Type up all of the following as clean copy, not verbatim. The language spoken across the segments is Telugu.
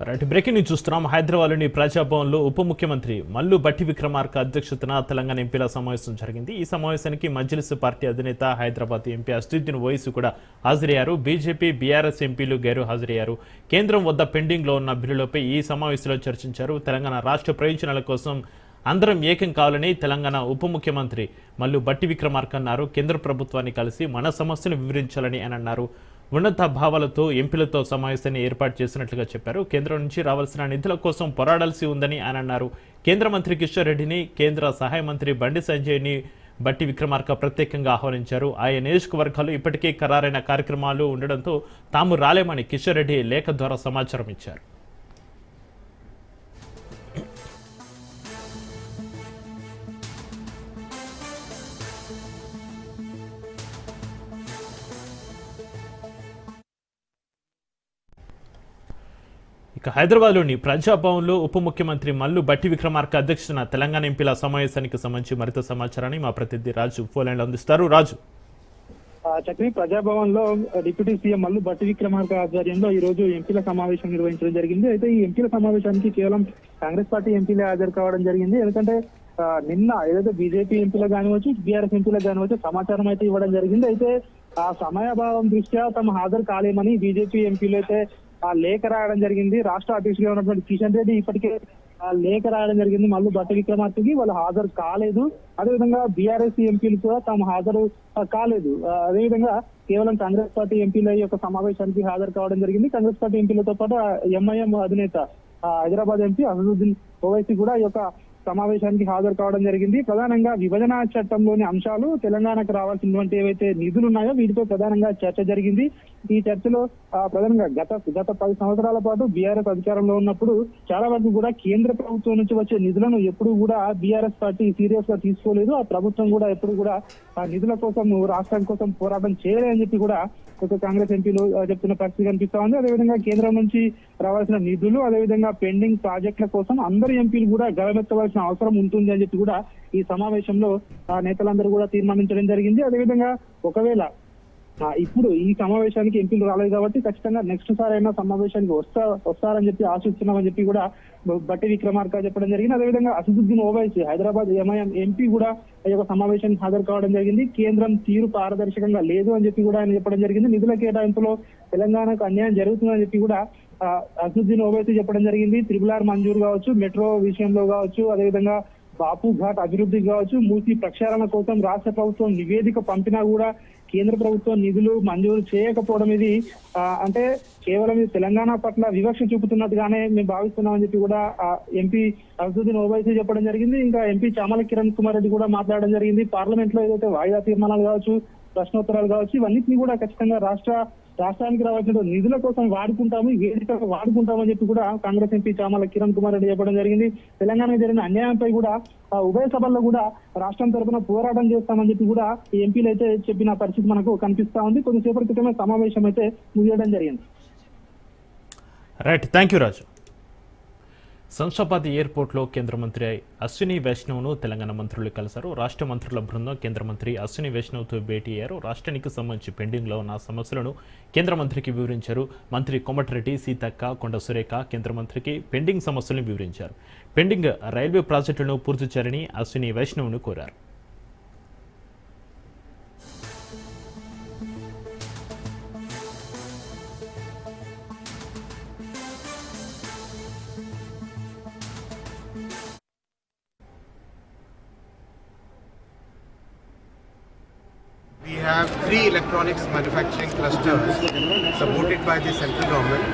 రైట్ బ్రేకింగ్ న్యూస్ చూస్తున్నాం. హైదరాబాద్లోని ప్రజాభవన్లో ఉప ముఖ్యమంత్రి మల్లు భట్టి విక్రమార్క అధ్యక్షతన తెలంగాణ ఎంపీల సమావేశం జరిగింది. ఈ సమావేశానికి మజ్లిస్ పార్టీ అధినేత హైదరాబాద్ ఎంపీ అసదుద్దీన్ ఓవైసీ కూడా హాజరయ్యారు. బీజేపీ బీఆర్ఎస్ ఎంపీలు గైరు హాజరయ్యారు. కేంద్రం వద్ద పెండింగ్లో ఉన్న బిల్లులపై ఈ సమావేశంలో చర్చించారు. తెలంగాణ రాష్ట్ర ప్రయోజనాల కోసం అందరం ఏకం కావాలని తెలంగాణ ఉప ముఖ్యమంత్రి మల్లు భట్టి విక్రమార్క అన్నారు. కేంద్ర ప్రభుత్వాన్ని కలిసి మన సమస్యను వివరించాలని అని అన్నారు. ఉన్నత భావాలతో ఎంపీలతో సమావేశాన్ని ఏర్పాటు చేసినట్లుగా చెప్పారు. కేంద్రం నుంచి రావాల్సిన నిధుల కోసం పోరాడాల్సి ఉందని ఆయన అన్నారు. కేంద్ర మంత్రి కిషన్ రెడ్డిని, కేంద్ర సహాయ మంత్రి బండి సంజయ్ని భట్టి విక్రమార్క ప్రత్యేకంగా ఆహ్వానించారు. ఆయా నియోజకవర్గాల్లో ఇప్పటికే ఖరారైన కార్యక్రమాలు ఉండడంతో తాము రాలేమని కిషన్ రెడ్డి లేఖ ద్వారా సమాచారం ఇచ్చారు. ఇక హైదరాబాద్లోని ప్రజాభవన్లో ఉప ముఖ్యమంత్రి మల్లు భట్టి విక్రమార్క అధ్యక్షతన తెలంగాణ ఎంపీల సమావేశానికి సంబంధించి మరింత సమాచారాన్ని మా ప్రతినిధి రాజు ఫోన్లైన్లో అందిస్తారు. రాజు, చక్రి ప్రజాభవన్ లో డిప్యూటీ సీఎం మల్లు భట్టి విక్రమార్క ఆధ్వర్యంలో ఈ రోజు ఎంపీల సమావేశం నిర్వహించడం జరిగింది. అయితే ఈ ఎంపీల సమావేశానికి కేవలం కాంగ్రెస్ పార్టీ ఎంపీలే హాజరు కావడం జరిగింది. ఎందుకంటే నిన్న ఏదైతే బీజేపీ ఎంపీలకు కానివచ్చు, బీఆర్ఎస్ ఎంపీలకు కానివచ్చు సమాచారం అయితే ఇవ్వడం జరిగింది. అయితే ఆ సమయాభావం దృష్ట్యా తమ హాజరు కాలేమని బీజేపీ ఎంపీలు అయితే ఆ లేఖ రాయడం జరిగింది. రాష్ట్ర అధ్యక్షుడిగా ఉన్నటువంటి కిషన్ రెడ్డి ఇప్పటికే ఆ లేఖ రాయడం జరిగింది మల్లు భట్టి విక్రమార్కకి. వాళ్ళు హాజరు కాలేదు. అదేవిధంగా బీఆర్ఎస్ ఎంపీలు కూడా తాము హాజరు కాలేదు. అదేవిధంగా కేవలం కాంగ్రెస్ పార్టీ ఎంపీల యొక్క సమావేశానికి హాజరు కావడం జరిగింది. కాంగ్రెస్ పార్టీ ఎంపీలతో పాటు ఎంఐఎం అధినేత హైదరాబాద్ ఎంపీ అసదుద్దీన్ ఓవైసీ కూడా ఈ యొక్క సమావేశానికి హాజరు కావడం జరిగింది. ప్రధానంగా విభజన చట్టంలోని అంశాలు, తెలంగాణకు రావాల్సినటువంటి ఏవైతే నిధులు ఉన్నాయో వీటిపై ప్రధానంగా చర్చ జరిగింది. ఈ చర్చలో ప్రధానంగా గత 10 సంవత్సరాల పాటు బీఆర్ఎస్ అధికారంలో ఉన్నప్పుడు చాలా వరకు కూడా కేంద్ర ప్రభుత్వం నుంచి వచ్చే నిధులను ఎప్పుడు కూడా బీఆర్ఎస్ పార్టీ సీరియస్ గా తీసుకోలేదు. ఆ ప్రభుత్వం కూడా ఎప్పుడు కూడా ఆ నిధుల కోసం, రాష్ట్రం కోసం పోరాటం చేయలేదని చెప్పి కూడా ఒక కాంగ్రెస్ ఎంపీలు చెప్తున్న పరిస్థితి కనిపిస్తా ఉంది. అదేవిధంగా కేంద్రం నుంచి రావాల్సిన నిధులు, అదేవిధంగా పెండింగ్ ప్రాజెక్టుల కోసం అందరు ఎంపీలు కూడా గలమెత్తవలసిన అవసరం ఉంటుంది అని చెప్పి కూడా ఈ సమావేశంలో నేతలందరూ కూడా తీర్మానించడం జరిగింది. అదేవిధంగా ఒకవేళ ఇప్పుడు ఈ సమావేశానికి ఎంపీలు రాలేదు కాబట్టి ఖచ్చితంగా నెక్స్ట్ సారి అయినా సమావేశానికి వస్తారని చెప్పి ఆశిస్తున్నామని చెప్పి కూడా భట్టి విక్రమార్క చెప్పడం జరిగింది. అదేవిధంగా అసదుద్దీన్ ఓవైసీ హైదరాబాద్ ఎంఐఎం ఎంపీ కూడా ఈ యొక్క సమావేశానికి హాజరు కావడం జరిగింది. కేంద్రం తీరు పారదర్శకంగా లేదు అని చెప్పి కూడా ఆయన చెప్పడం జరిగింది. నిధుల కేటాయింపులో తెలంగాణకు అన్యాయం జరుగుతుందని చెప్పి కూడా అసదుద్దీన్ ఓవైసీ చెప్పడం జరిగింది. త్రిపుల్ ఆర్ మంజూరు కావచ్చు, మెట్రో విషయంలో కావచ్చు, అదేవిధంగా బాపు ఘాట్ అభివృద్ధి కావచ్చు, మూసి ప్రక్షాళన కోసం రాష్ట్ర ప్రభుత్వం నివేదిక పంపినా కూడా కేంద్ర ప్రభుత్వం నిధులు మంజూరు చేయకపోవడం ఇది అంటే కేవలం తెలంగాణ పట్ల వివక్ష చూపుతున్నట్టుగానే మేము భావిస్తున్నామని చెప్పి కూడా ఎంపీ అసదుద్దీన్ ఓవైసీ చెప్పడం జరిగింది. ఇంకా ఎంపీ చామల కిరణ్ కుమార్ రెడ్డి కూడా మాట్లాడడం జరిగింది. పార్లమెంట్ లో ఏదైతే వాయిదా తీర్మానాలు కావచ్చు, ప్రశ్నోత్తరాలు కావచ్చు, ఇవన్నింటినీ కూడా ఖచ్చితంగా రాష్ట్రానికి రావాల్సిన నిధుల కోసం వాడుకుంటాము, వేదికగా వాడుకుంటామని చెప్పి కూడా కాంగ్రెస్ ఎంపీ చామల కిరణ్ కుమార్ రెడ్డి చెప్పడం జరిగింది. తెలంగాణకు జరిగిన అన్యాయంపై కూడా ఉభయ సభల్లో కూడా రాష్ట్రం తరఫున పోరాటం చేస్తామని చెప్పి కూడా ఈ ఎంపీలు అయితే చెప్పిన పరిస్థితి మనకు కనిపిస్తా ఉంది. కొద్దిసేపటి క్రితమే సమావేశం అయితే ముగియడం జరిగింది. రైట్, థ్యాంక్ యూ రాజు. శంషాబాద్ ఎయిర్పోర్ట్లో కేంద్ర మంత్రి అశ్విని వైష్ణవ్ను తెలంగాణ మంత్రులు కలిశారు. రాష్ట్ర మంత్రుల బృందం కేంద్ర మంత్రి అశ్విని వైష్ణవ్తో భేటీ అయ్యారు. రాష్ట్రానికి సంబంధించి పెండింగ్లో ఉన్న సమస్యలను కేంద్ర మంత్రికి వివరించారు. మంత్రి కోమటిరెడ్డి, సీతక్క, కొండ సురేఖ కేంద్ర మంత్రికి పెండింగ్ సమస్యలను వివరించారు. పెండింగ్ రైల్వే ప్రాజెక్టులను పూర్తి చేయాలని అశ్విని వైష్ణవ్ను కోరారు. We have 3 electronics manufacturing clusters supported by the central government.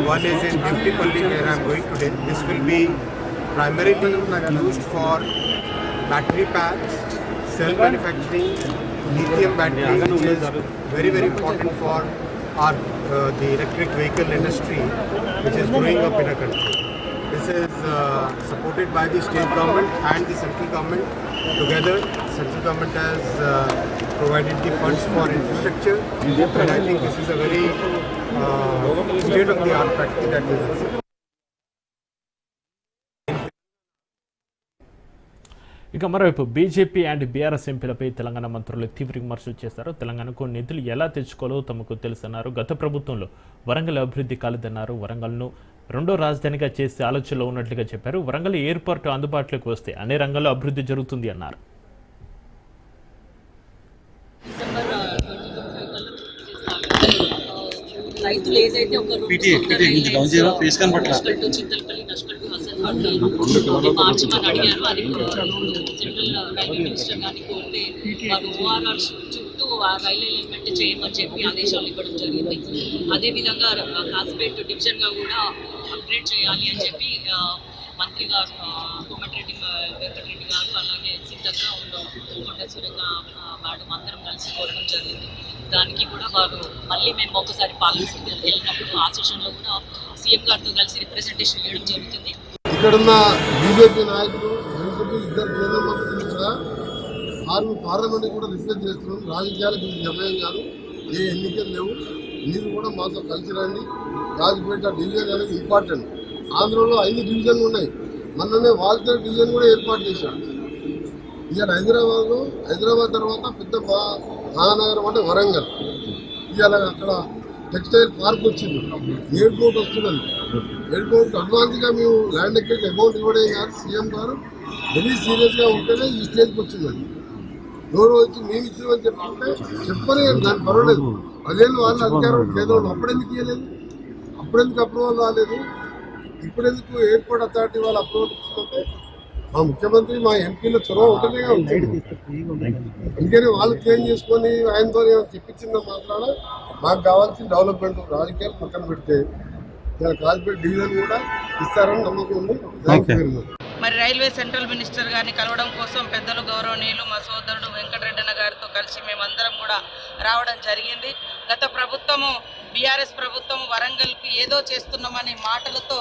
One is in Devtipalli where I am going today. This will be primarily used for battery packs, cell manufacturing, lithium batteries, which is very important for our the electric vehicle industry, which is growing up in our country. This is supported by the state government and the central government. Together, central government has provided the funds for infrastructure, and I think this is a very state-of-the-art factory that we will see. ఇక మరోవైపు బీజేపీ అండ్ బీఆర్ఎస్ ఎంపీలపై తెలంగాణ మంత్రులు తీవ్ర విమర్శలు చేశారు. తెలంగాణకు నిధులు ఎలా తెచ్చుకోవాలో తమకు తెలుసన్నారు. గత ప్రభుత్వంలో వరంగల్ అభివృద్ధి కాలేదన్నారు. వరంగల్ను రెండో రాజధానిగా చేసే ఆలోచనలో ఉన్నట్లుగా చెప్పారు. వరంగల్ ఎయిర్పోర్టు అందుబాటులోకి వస్తే అన్ని రంగాల్లో అభివృద్ధి జరుగుతుంది అన్నారు. రైతులు ఏదైతే ఒక చింతలపల్లి నష్కల్ టు హసన్పల్లి మార్చమని అడిగారు. అది సెంట్రల్ రైల్వే మినిస్టర్ గారిని కోరితే వారు ఓఆర్ఆర్ చుట్టూ ఆ రైల్వే ఎలిమెంట్ చేయమని చెప్పి ఆదేశాలు ఇవ్వడం జరిగింది. అదేవిధంగా కాసిపేట్ డివిజన్గా కూడా అప్గ్రేడ్ చేయాలి అని చెప్పి మంత్రి గారు కోమటిరెడ్డి వెంకటరెడ్డి గారు అలాగే సిద్ధంగా కొండ సురేఖ మేడం అందరం కలిసి కోరడం జరిగింది. దానికి కూడా వారు మళ్ళీ మేము ఒకసారి పార్లమెంట్ వెళ్ళినప్పుడు ఆ సెషన్లో కూడా సీఎం గారితో కలిసి రిప్రజెంటేషన్ ఇవ్వడం జరుగుతుంది. ఇక్కడున్న బీజేపీ నాయకులు ఇద్దరు కేంద్ర మంత్రులు కూడా 6 పార్లమెంట్ కూడా రిప్రజెంట్ చేస్తున్నాం. రాజకీయాలకు ఇది సమయం కాదు, ఏ ఎన్నికలు లేవు. మీరు కూడా మాతో కలిసి రండి. రాజపేట డివిజన్ అనేది ఇంపార్టెంట్. ఆంధ్రలో 5 డివిజన్లు ఉన్నాయి. మొన్ననే వాల్తేరు డివిజన్ కూడా ఏర్పాటు చేశారు. ఇవాళ హైదరాబాద్ తర్వాత పెద్ద మహానగరం అంటే వరంగల్. ఇవాళ అక్కడ టెక్స్టైల్ పార్క్ వచ్చింది, ఎయిర్పోర్ట్ వస్తున్నది. ఎయిర్పోర్ట్ అడ్వాన్స్గా మేము ల్యాండ్ ఎక్కి అమౌంట్ ఇవ్వడం కాదు, సీఎం గారు వెరీ సీరియస్గా ఉంటేనే ఈ స్టేజ్కి వచ్చింది. ఎవరో వచ్చి మేము ఇచ్చినామని చెప్పుకుంటే చెప్పని దానికి పర్వాలేదు. 10 ఏళ్ళు వాళ్ళ అధికారం కేంద్రంలో అప్పుడెందుకు ఇవ్వలేదు, అప్పుడెందుకు అప్రూవల్ రాలేదు, ఇప్పుడెందుకు ఎయిర్పోర్ట్ అథారిటీ వాళ్ళు అప్రూవల్ ఇచ్చుకుంటే మా ముఖ్యమంత్రి మా ఎంపీలో చొరవ ఉంటేనే ఉంటుంది. అందుకని వాళ్ళు క్లెయిమ్ చేసుకొని ఆయనతో చెప్పించిందో మాట్లాడ మాకు కావాల్సిన డెవలప్మెంట్ రాజకీయాలు పక్కన పెడితే కాల్పేట్ డివిజన్ కూడా ఇస్తారని నమ్మకం ఉంది. Thank you very much. మరి రైల్వే సెంట్రల్ మినిస్టర్ గారిని కలవడం కోసం పెద్దలు గౌరవనీయులు మా సోదరుడు వెంకటరెడ్డి గారితో కలిసి మేమందరం కూడా రావడం జరిగింది. గత ప్రభుత్వము బీఆర్ఎస్ ప్రభుత్వం వరంగల్కి ఏదో చేస్తున్నామని మాటలతో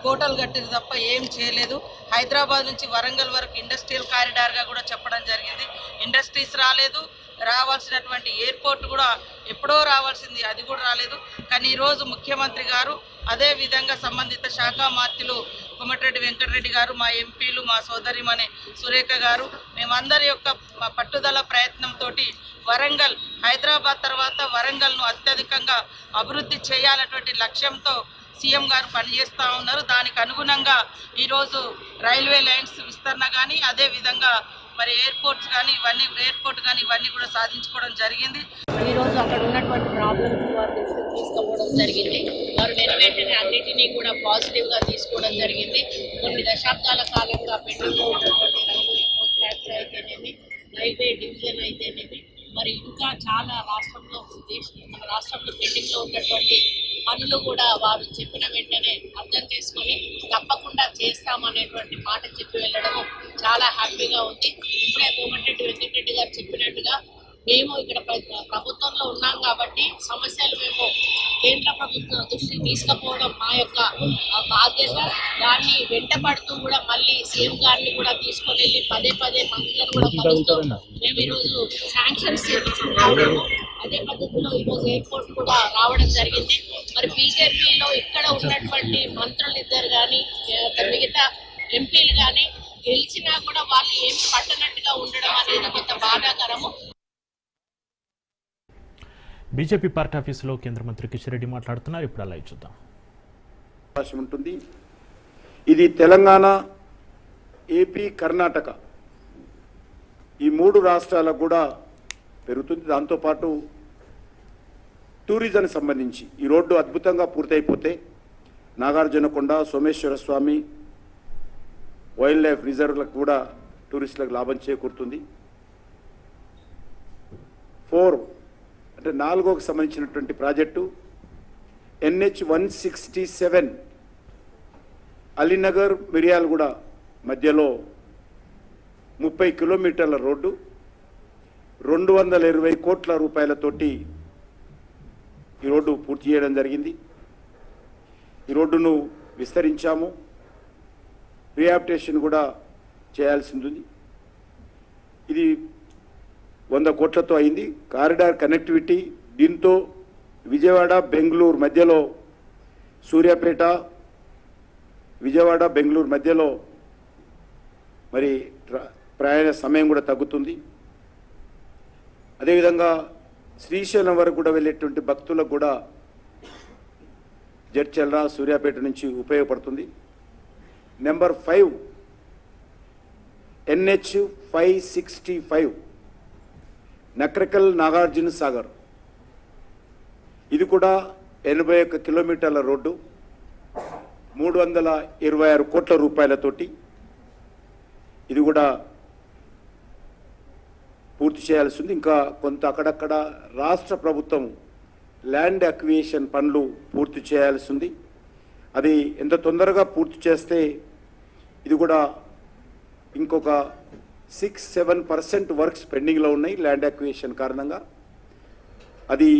కోటలు కట్టింది తప్ప ఏం చేయలేదు. హైదరాబాద్ నుంచి వరంగల్ వరకు ఇండస్ట్రియల్ కారిడార్గా కూడా చెప్పడం జరిగింది. ఇండస్ట్రీస్ రాలేదు, రావాల్సినటువంటి ఎయిర్పోర్ట్ కూడా ఎప్పుడో రావాల్సింది, అది కూడా రాలేదు. కానీ ఈరోజు ముఖ్యమంత్రి గారు అదేవిధంగా సంబంధిత శాఖ మంత్రులు కోమటిరెడ్డి వెంకటరెడ్డి గారు, మా ఎంపీలు, మా సోదరిమణి సురేఖ గారు, మేమందరి యొక్క పట్టుదల ప్రయత్నంతో వరంగల్ హైదరాబాద్ తర్వాత వరంగల్ను అత్యధికంగా అభివృద్ధి చేయాలన్నటువంటి లక్ష్యంతో సీఎం గారు పనిచేస్తూ ఉన్నారు. దానికి అనుగుణంగా ఈరోజు రైల్వే లైన్స్ విస్తరణ కానీ అదేవిధంగా మరి ఎయిర్పోర్ట్ కానీ ఇవన్నీ కూడా సాధించుకోవడం జరిగింది. ఈరోజు అక్కడ ఉన్నటువంటి ప్రాబ్లమ్స్ వారి దృష్టికి తీసుకోవడం జరిగింది. వారు వెంటనే అన్నిటినీ కూడా పాజిటివ్గా తీసుకోవడం జరిగింది. కొన్ని దశాబ్దాల కాలంగా పెండింగ్లో ఉన్నటువంటి రైల్వే ఫ్యాక్టరీ అయితేనేమి, రైల్వే డివిజన్ అయితేనేమి, మరి ఇంకా చాలా మన రాష్ట్రంలో పెండింగ్లో ఉన్నటువంటి పనులు కూడా వారు చెప్పిన వెంటనే అర్థం చేసుకొని తప్పకుండా చేస్తామనేటువంటి మాట చెప్పి వెళ్ళడము చాలా హ్యాపీగా ఉంది. ఇప్పుడే కోమటిరెడ్డి వెంకటరెడ్డి గారు చెప్పినట్టుగా మేము ఇక్కడ ప్రభుత్వంలో ఉన్నాం కాబట్టి సమస్యలు మేము కేంద్ర ప్రభుత్వం దృష్టికి తీసుకుపోవడం మా యొక్క బాధ్యత. దాన్ని వెంటపడుతూ కూడా మళ్ళీ సీఎం గారిని కూడా తీసుకొని వెళ్ళి పదే మంత్రులను కూడా కలుస్తూ మేము ఈరోజు శాంక్షన్స్ చేయించుకున్నాము. అదే పద్ధతిలో ఈరోజు ఎయిర్పోర్ట్ కూడా రావడం జరిగింది. మరి బీజేపీలో ఇక్కడ ఉన్నటువంటి మంత్రులు ఇద్దరు కానీ మిగతా ఎంపీలు కానీ గెలిచినా కూడా వాళ్ళు ఏమి పట్టనట్టుగా ఉండడం అనేది కొంత బాధాకరము. బీజేపీ పార్టీ ఆఫీసులో కేంద్ర మంత్రి కిషన్ రెడ్డి మాట్లాడుతున్నారు. ఇప్పుడు అలా చూద్దాం. అవకాశం ఉంటుంది. ఇది తెలంగాణ, ఏపీ, కర్ణాటక ఈ 3 రాష్ట్రాలకు కూడా పెరుగుతుంది. దాంతోపాటు టూరిజం సంబంధించి ఈ రోడ్డు అద్భుతంగా పూర్తయిపోతే నాగార్జునకొండ, సోమేశ్వర స్వామి వైల్డ్ లైఫ్ రిజర్వ్లకు కూడా టూరిస్టులకు లాభం చేకూరుతుంది. 4 అంటే 4కు సంబంధించినటువంటి ప్రాజెక్టు NH-167 అలీనగర్ మిర్యాలగూడ మధ్యలో 30 కిలోమీటర్ల రోడ్డు 220 కోట్ల రూపాయలతోటి ఈ రోడ్డు పూర్తి చేయడం జరిగింది. ఈ రోడ్డును విస్తరించాము, రీహాబిలిటేషన్ కూడా చేయాల్సింది ఉంది. ఇది 100 కోట్లతో అయింది. కారిడార్ కనెక్టివిటీ దీంతో విజయవాడ బెంగళూరు మధ్యలో, సూర్యాపేట విజయవాడ బెంగళూరు మధ్యలో మరి ప్రయాణ సమయం కూడా తగ్గుతుంది. అదేవిధంగా శ్రీశైలం వరకు కూడా వెళ్ళేటువంటి భక్తులకు కూడా జడ్చర్ల సూర్యాపేట నుంచి ఉపయోగపడుతుంది. నెంబర్ 5 NH 565 నక్రకల్ నాగార్జున సాగర్, ఇది కూడా 81 కిలోమీటర్ల రోడ్డు 326 కోట్ల రూపాయలతోటి ఇది కూడా పూర్తి చేయాల్సి ఉంది. ఇంకా కొంత అక్కడక్కడ రాష్ట్ర ప్రభుత్వం ల్యాండ్ అక్విజిషన్ పనులు పూర్తి చేయాల్సి ఉంది. అది ఎంత తొందరగా పూర్తి చేస్తే ఇది కూడా ఇంకొక 6-7% వర్క్స్ పెండింగ్లో ఉన్నాయి ల్యాండ్ అక్విజిషన్ కారణంగా. అది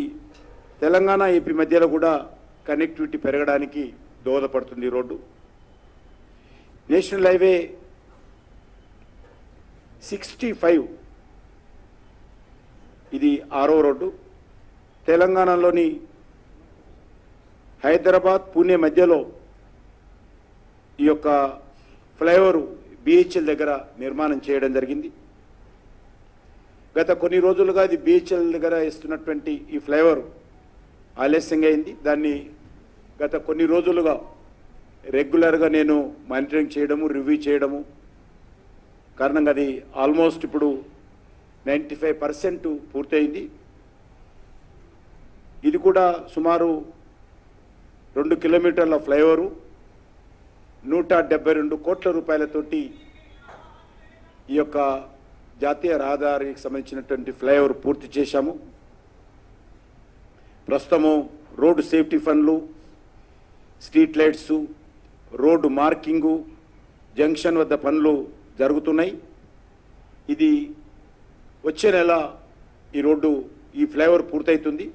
తెలంగాణ ఏపీ మధ్యలో కూడా కనెక్టివిటీ పెరగడానికి దోహదపడుతుంది ఈ రోడ్డు. నేషనల్ హైవే 65 ఇది 6వ రోడ్డు. తెలంగాణలోని హైదరాబాద్ పూణే మధ్యలో ఈ యొక్క ఫ్లైఓవర్ BHL దగ్గర నిర్మాణం చేయడం జరిగింది. గత కొన్ని రోజులుగా ఇది BHL దగ్గర ఇస్తున్నటువంటి ఈ ఫ్లైఓవర్ ఆలస్యంగా అయింది. దాన్ని గత కొన్ని రోజులుగా రెగ్యులర్గా నేను మానిటరింగ్ చేయడము, రివ్యూ చేయడము కారణంగా అది ఆల్మోస్ట్ ఇప్పుడు 95% పూర్తయింది. ఇది కూడా సుమారు 2 కిలోమీటర్ల ఫ్లైఓవరు 172 కోట్ల రూపాయలతోటి ఈ యొక్క జాతీయ రహదారికి సంబంధించినటువంటి ఫ్లైఓవర్ పూర్తి చేశాము. ప్రస్తుతము రోడ్డు సేఫ్టీ ఫండ్లు, street lights, road marking, junction వద్ద పనులు జరుగుతున్నాయి. ఇది వచ్చే నెల ఈ ఫ్లైఓవర్ పూర్తవుతుంది.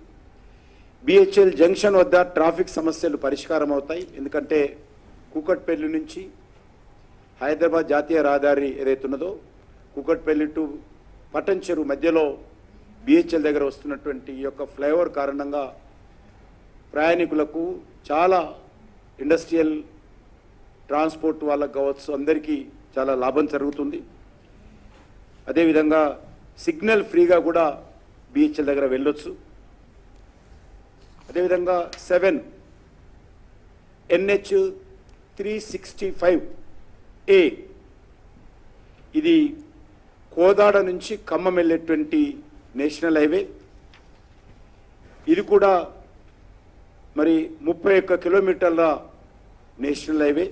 BHL జంక్షన్ వద్ద ట్రాఫిక్ సమస్యలు పరిష్కారం అవుతాయి. ఎందుకంటే కూకట్పల్లి నుంచి హైదరాబాద్ జాతీయ రహదారి ఏదైతే ఉన్నదో కూకట్పల్లి టు పట్టణ్ చెరువు మధ్యలో BHL దగ్గర వస్తున్నటువంటి ఈ యొక్క ఫ్లైఓవర్ కారణంగా ప్రయాణికులకు చాలా ఇండస్ట్రియల్ ట్రాన్స్పోర్ట్ వాళ్ళకు కావచ్చు అందరికీ చాలా లాభం జరుగుతుంది. అదేవిధంగా సిగ్నల్ ఫ్రీగా కూడా BHL దగ్గర వెళ్ళొచ్చు. అదేవిధంగా 7 NH 365A ఇది కోదాడ నుంచి ఖమ్మం వెళ్ళేటువంటి నేషనల్ హైవే. ఇది కూడా మరి 31 కిలోమీటర్ల నేషనల్ హైవే.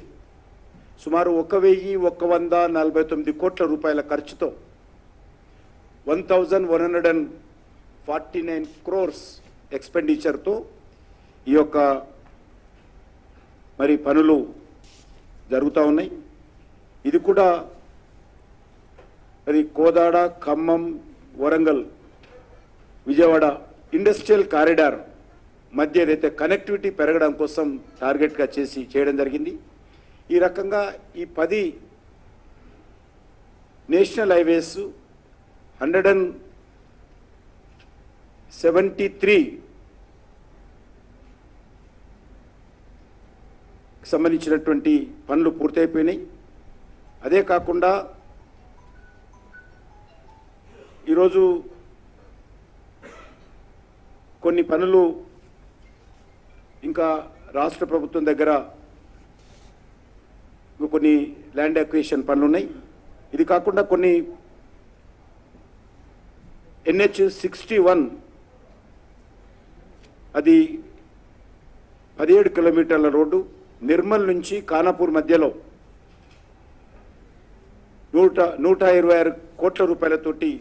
సుమారు 1149 కోట్ల రూపాయల ఖర్చుతో 1149 crores ఎక్స్పెండిచర్తో ఈ యొక్క మరి పనులు జరుగుతూ ఉన్నాయి. ఇది కూడా మరి కోదాడ, ఖమ్మం, వరంగల్, విజయవాడ ఇండస్ట్రియల్ కారిడార్ మధ్య ఏదైతే కనెక్టివిటీ పెరగడం కోసం టార్గెట్గా చేయడం జరిగింది. ఈ రకంగా ఈ 10 నేషనల్ హైవేస్ 173 సంబంధించినటువంటి పనులు పూర్తయిపోయినాయి. అదే కాకుండా ఈరోజు కొన్ని పనులు ఇంకా రాష్ట్ర ప్రభుత్వం దగ్గర కొన్ని ల్యాండ్ అక్విజిషన్ పనులు ఉన్నాయి. ఇది కాకుండా కొన్ని NH 61 అది 17 కిలోమీటర్ల రోడ్డు నిర్మల్ నుంచి ఖానాపూర్ మధ్యలో 126 కోట్ల రూపాయలతోటి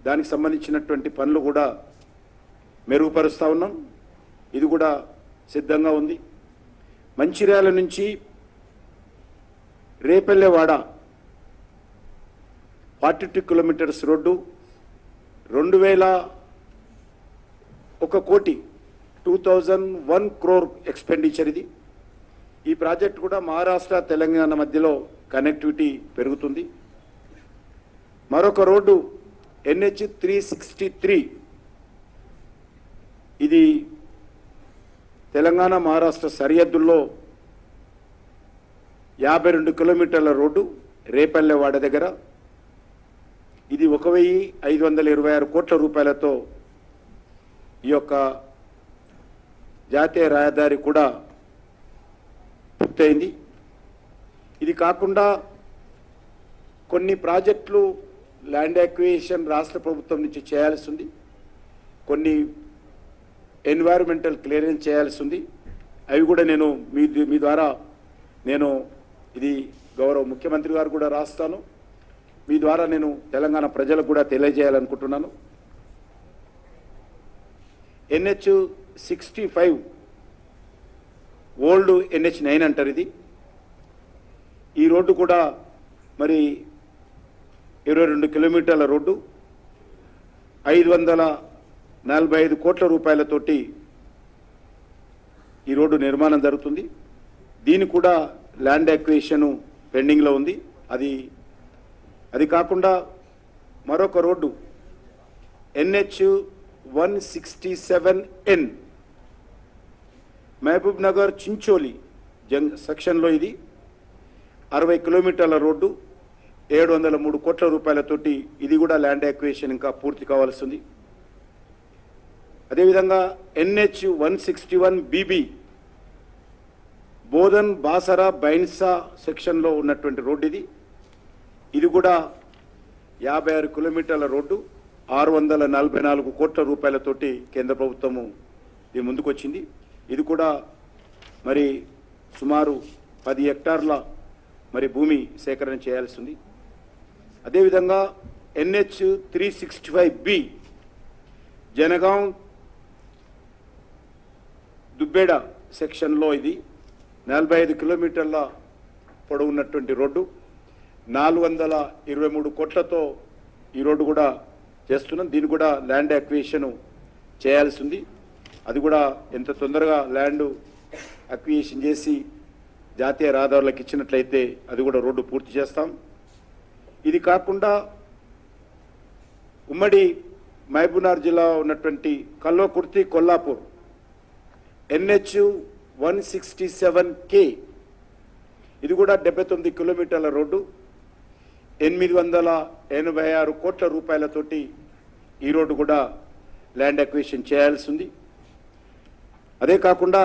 దానికి సంబంధించినటువంటి పనులు కూడా మెరుగుపరుస్తూ ఉన్నాం. ఇది కూడా సిద్ధంగా ఉంది. మంచిర్యాల నుంచి Repallewada 42 kilometres road 2001 crore expenditure ఇది. ఈ ప్రాజెక్ట్ కూడా మహారాష్ట్ర, తెలంగాణ మధ్యలో కనెక్టివిటీ పెరుగుతుంది. మరొక రోడ్డు NH 363 ఇది తెలంగాణ, మహారాష్ట్ర సరిహద్దుల్లో 52 కిలోమీటర్ల రోడ్డు రేపల్లెవాడ దగ్గర. ఇది 1526 కోట్ల రూపాయలతో ఈ యొక్క జాతీయ రహదారి కూడా పూర్తయింది. ఇది కాకుండా కొన్ని ప్రాజెక్టులు ల్యాండ్ అక్విజిషన్ రాష్ట్ర ప్రభుత్వం నుంచి చేయాల్సి ఉంది, కొన్ని ఎన్వైరన్మెంటల్ క్లియరెన్స్ చేయాల్సి ఉంది. అవి కూడా నేను మీ ద్వారా నేను ఇది గౌరవ ముఖ్యమంత్రి గారు కూడా రాస్తాను, మీ ద్వారా నేను తెలంగాణ ప్రజలకు కూడా తెలియజేయాలనుకుంటున్నాను. NH65 ఓల్డ్ NH9 అంటారు. ఇది ఈ రోడ్డు కూడా మరి 22 కిలోమీటర్ల రోడ్డు 545 కోట్ల రూపాయలతోటి ఈ రోడ్డు నిర్మాణం జరుగుతుంది. దీని కూడా ల్యాండ్ అక్విజిషన్ పెండింగ్లో ఉంది. అది కాకుండా మరొక రోడ్డు NH167N మహబూబ్ నగర్ చించోలి సెక్షన్లో ఇది 60 కిలోమీటర్ల రోడ్డు 703 కోట్ల రూపాయలతోటి ఇది కూడా ల్యాండ్ అక్విజిషన్ ఇంకా పూర్తి కావాల్సి ఉంది. అదేవిధంగా NH161BB బోధన్ బాసరా బైన్సా సెక్షన్లో ఉన్నటువంటి రోడ్డు ఇది కూడా 56 కిలోమీటర్ల రోడ్డు 644 కోట్ల రూపాయలతోటి కేంద్ర ప్రభుత్వము దీని ముందుకొచ్చింది. ఇది కూడా మరి సుమారు 10 హెక్టార్ల మరి భూమి సేకరణ చేయాల్సి ఉంది. అదేవిధంగా NH365B జనగాం దుబ్బేడ సెక్షన్లో ఇది 45 కిలోమీటర్ల పొడవున్నటువంటి రోడ్డు 423 కోట్లతో ఈ రోడ్డు కూడా చేస్తున్నాం. దీన్ని కూడా ల్యాండ్ అక్విజిషన్ చేయాల్సి ఉంది. అది కూడా ఎంత తొందరగా ల్యాండ్ అక్విజిషన్ చేసి జాతీయ రహదారులకు ఇచ్చినట్లయితే అది కూడా రోడ్డు పూర్తి చేస్తాం. ఇది కాకుండా ఉమ్మడి మహబూబ్నగర్ జిల్లా ఉన్నటువంటి కల్వకుర్తి కొల్లాపూర్ NH167K ఇది కూడా 79 కిలోమీటర్ల రోడ్డు 886 కోట్ల రూపాయలతోటి ఈ రోడ్డు కూడా ల్యాండ్ అక్విజిషన్ చేయాల్సి ఉంది. అదే కాకుండా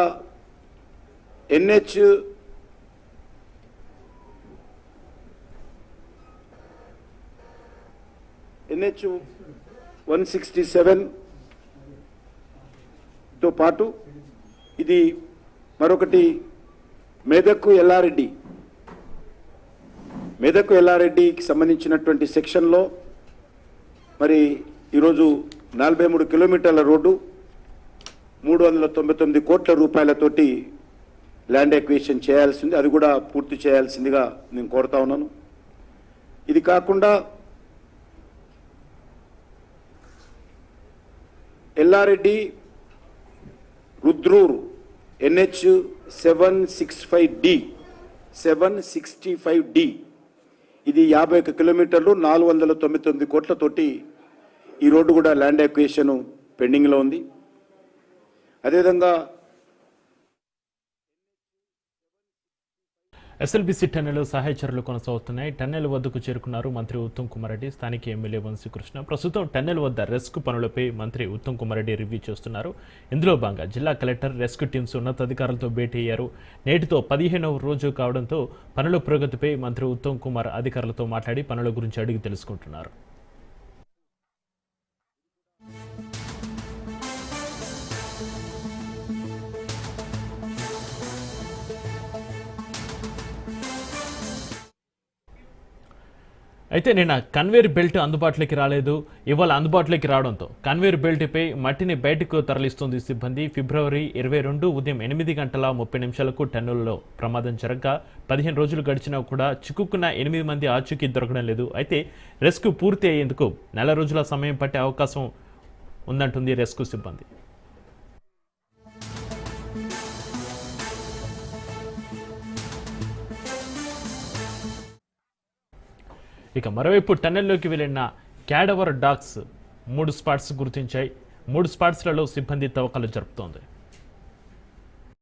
NH167తో పాటు ఇది మరొకటి మెదక్ ఎల్లారెడ్డికి సంబంధించినటువంటి సెక్షన్లో మరి ఈరోజు 43 కిలోమీటర్ల రోడ్డు 399 కోట్ల రూపాయలతోటి ల్యాండ్ అక్విజిషన్ చేయాల్సింది. అది కూడా పూర్తి చేయాల్సిందిగా నేను కోరుతా ఉన్నాను. ఇది కాకుండా ఎల్లారెడ్డి రుద్రూరు NH765D ఇది 51 కిలోమీటర్లు 499 కోట్లతోటి ఈ రోడ్డు కూడా ల్యాండ్ అక్విజిషన్ పెండింగ్లో ఉంది. అదేవిధంగా ఎస్ఎల్బీసీ టన్నెల్ సహాయ చర్యలు కొనసాగుతున్నాయి. టన్నెల్ వద్దకు చేరుకున్నారు మంత్రి ఉత్తమ్ కుమార్ రెడ్డి, స్థానిక ఎమ్మెల్యే వంశీకృష్ణ. ప్రస్తుతం టన్నెల్ వద్ద రెస్క్యూ పనులపై మంత్రి ఉత్తమ్ కుమార్ రెడ్డి రివ్యూ చేస్తున్నారు. ఇందులో భాగంగా జిల్లా కలెక్టర్, రెస్క్యూ టీమ్స్ ఉన్నతాధికారులతో భేటీ అయ్యారు. నేటితో 15వ రోజు కావడంతో పనుల పురోగతిపై మంత్రి ఉత్తమ్ కుమార్ అధికారులతో మాట్లాడి పనుల గురించి అడిగి తెలుసుకుంటున్నారు. అయితే నిన్న కన్వేర్ బెల్ట్ అందుబాటులోకి రాలేదు. ఇవాళ అందుబాటులోకి రావడంతో కన్వేర్ బెల్ట్పై మట్టిని బయటకు తరలిస్తుంది సిబ్బంది. ఫిబ్రవరి 22 ఉదయం 8:30 టన్నులలో ప్రమాదం జరగగా 15 రోజులు గడిచినా కూడా చిక్కుకున్న 8 మంది ఆచూకీ దొరకడం లేదు. అయితే రెస్క్యూ పూర్తి అయ్యేందుకు 4 రోజుల సమయం పట్టే అవకాశం ఉందంటుంది రెస్క్యూ సిబ్బంది. ఇక మరోవైపు టన్నెల్లోకి వెళ్లిన క్యాడవర్ డాగ్స్ 3 స్పాట్స్ గుర్తించాయి. 3 స్పాట్స్లలో సిబ్బంది తవ్వకాలు జరుపుతోంది.